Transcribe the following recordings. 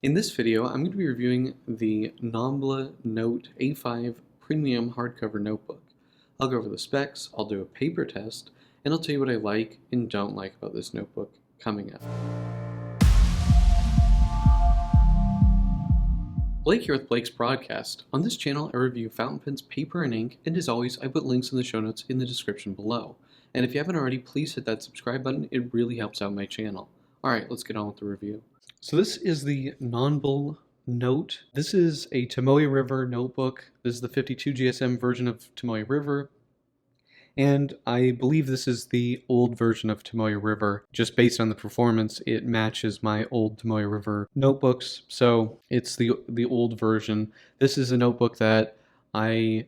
In this video, I'm going to be reviewing the Nonble Note A5 Premium Hardcover Notebook. I'll go over the specs, I'll do a paper test, and I'll tell you what I like and don't like about this notebook coming up. Blake here with Blake's Broadcast. On this channel, I review fountain pens, paper, and ink, and as always, I put links in the show notes in the description below. And if you haven't already, please hit that subscribe button, it really helps out my channel. Alright, let's get on with the review. So this is the Nonble Note. This is a Tomoe River notebook. This is the 52 GSM version of Tomoe River. And I believe this is the old version of Tomoe River. Just based on the performance, it matches my old Tomoe River notebooks. So it's the old version. This is a notebook that I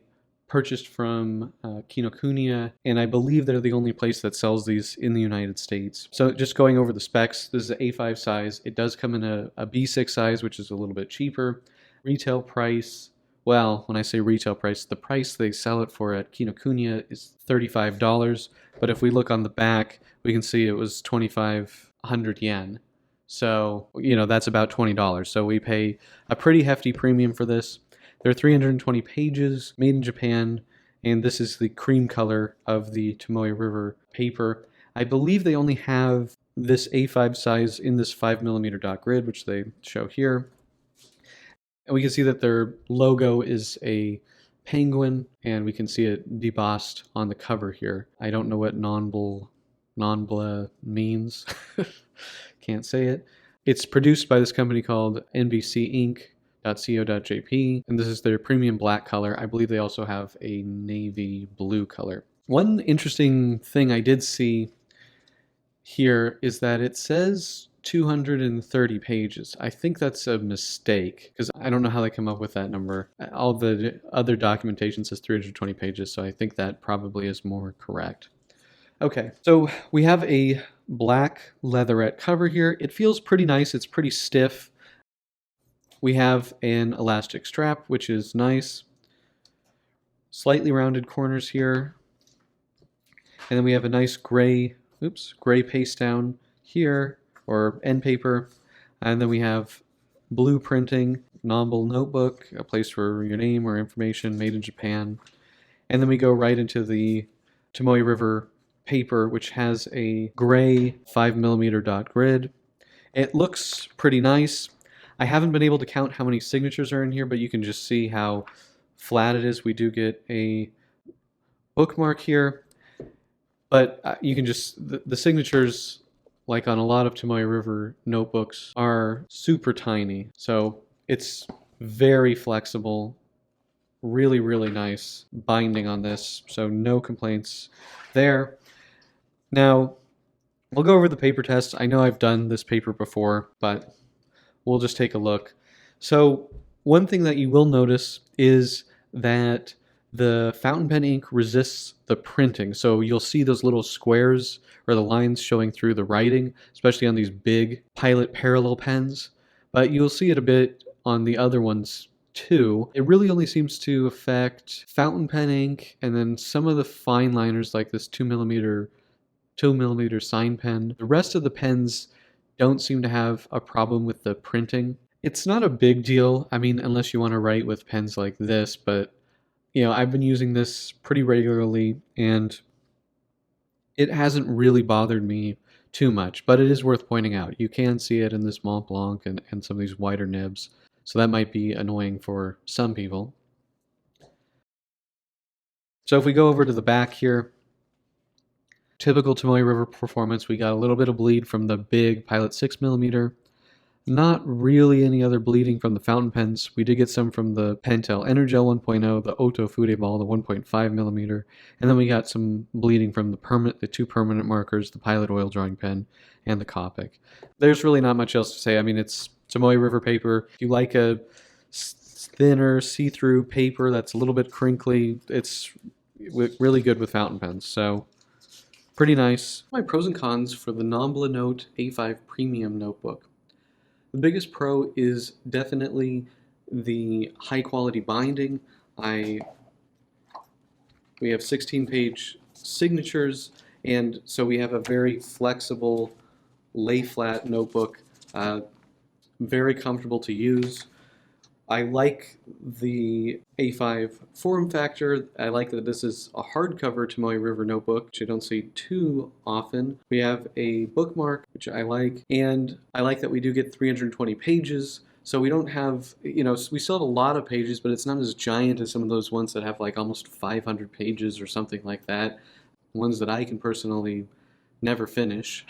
purchased from Kinokuniya, and I believe they're the only place that sells these in the United States. So just going over the specs, this is an A5 size. It does come in a B6 size, which is a little bit cheaper. Retail price, well, when I say retail price, the price they sell it for at Kinokuniya is $35. But if we look on the back, we can see it was 2,500 yen. So, that's about $20. So we pay a pretty hefty premium for this. There are 320 pages, made in Japan, and this is the cream color of the Tomoe River paper. I believe they only have this A5 size in this 5mm dot grid, which they show here. And we can see that their logo is a penguin, and we can see it debossed on the cover here. I don't know what Nonble means. Can't say it. It's produced by this company called NBC Inc. .co.jp, and this is their premium black color. I believe they also have a navy blue color. One interesting thing I did see here is that it says 230 pages. I think that's a mistake, because I don't know how they come up with that number. All the other documentation says 320 pages, so I think that probably is more correct. Okay, so we have a black leatherette cover here. It feels pretty nice. It's pretty stiff. We have an elastic strap, which is nice. Slightly rounded corners here. And then we have a nice gray paste down here, or end paper. And then we have blue printing, Nonble notebook, a place for your name or information, made in Japan. And then we go right into the Tomoe River paper, which has a gray 5mm dot grid. It looks pretty nice. I haven't been able to count how many signatures are in here, but you can just see how flat it is. We do get a bookmark here, but you can just, the signatures, like on a lot of Tomoe River notebooks, are super tiny. So it's very flexible, really, really nice binding on this, so no complaints there. Now, we'll go over the paper test. I know I've done this paper before, but we'll just take a look. So one thing that you will notice is that the fountain pen ink resists the printing. So you'll see those little squares or the lines showing through the writing, especially on these big Pilot parallel pens. But you'll see it a bit on the other ones too. It really only seems to affect fountain pen ink and then some of the fine liners like this 2mm sign pen. The rest of the pens don't seem to have a problem with the printing. It's not a big deal, I mean, unless you want to write with pens like this, but I've been using this pretty regularly and it hasn't really bothered me too much, but it is worth pointing out. You can see it in this Mont Blanc and some of these wider nibs, so that might be annoying for some people. So if we go over to the back here, typical Tomoe River performance, we got a little bit of bleed from the big Pilot 6mm. Not really any other bleeding from the fountain pens. We did get some from the Pentel Energel 1.0, the Oto Fude Ball, the 1.5mm, and then we got some bleeding from the two permanent markers, the Pilot Oil Drawing Pen, and the Copic. There's really not much else to say. I mean, it's Tomoe River paper. If you like a thinner, see-through paper that's a little bit crinkly, it's really good with fountain pens. So pretty nice. My pros and cons for the Nonble Note A5 Premium Notebook. The biggest pro is definitely the high quality binding. We have 16-page signatures, and so we have a very flexible lay flat notebook. very comfortable to use. I like the A5 form factor. I like that this is a hardcover Tomoe River notebook, which I don't see too often. We have a bookmark, which I like, and I like that we do get 320 pages. So we don't have, we still have a lot of pages, but it's not as giant as some of those ones that have like almost 500 pages or something like that. Ones that I can personally never finish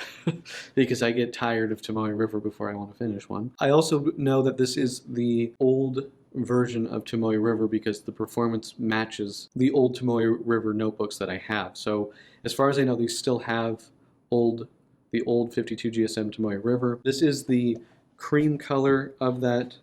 because I get tired of Tomoe River before I want to finish one. I also know that this is the old version of Tomoe River because the performance matches the old Tomoe River notebooks that I have. So as far as I know, these still have the old 52 GSM Tomoe River. This is the cream color of that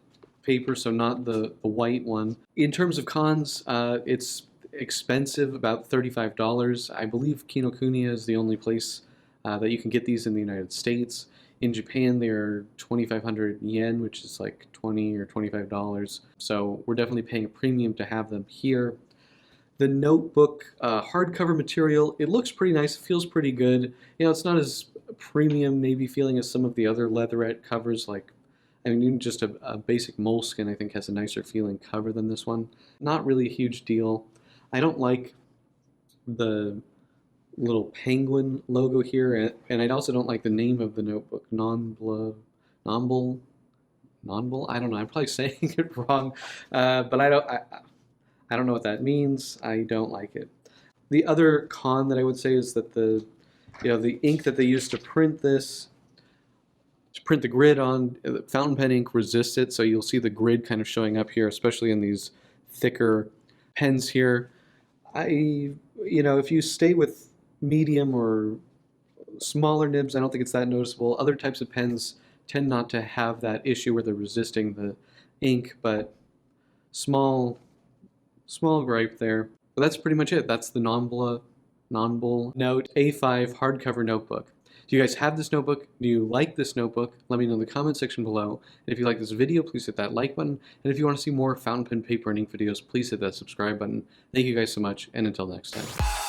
paper, so not the white one. In terms of cons, it's expensive, about $35. I believe Kinokuniya is the only place that you can get these in the United States. In Japan, they're 2,500 yen, which is like $20 or $25. So we're definitely paying a premium to have them here. The notebook hardcover material, it looks pretty nice, it feels pretty good. It's not as premium maybe feeling as some of the other leatherette covers, like, even just a basic moleskin I think has a nicer feeling cover than this one. Not really a huge deal. I don't like the little penguin logo here, and I also don't like the name of the notebook, Nonble. I don't know. I'm probably saying it wrong, but I don't know what that means. I don't like it. The other con that I would say is that the ink that they use to print this, to print the grid on, fountain pen ink resists it, so you'll see the grid kind of showing up here, especially in these thicker pens here. If you stay with medium or smaller nibs, I don't think it's that noticeable. Other types of pens tend not to have that issue where they're resisting the ink, but small gripe there. But that's pretty much it. That's the Nonble Note A5 hardcover notebook. Do you guys have this notebook? Do you like this notebook? Let me know in the comment section below. And if you like this video, please hit that like button. And if you want to see more fountain pen, paper, and ink videos, please hit that subscribe button. Thank you guys so much, and until next time.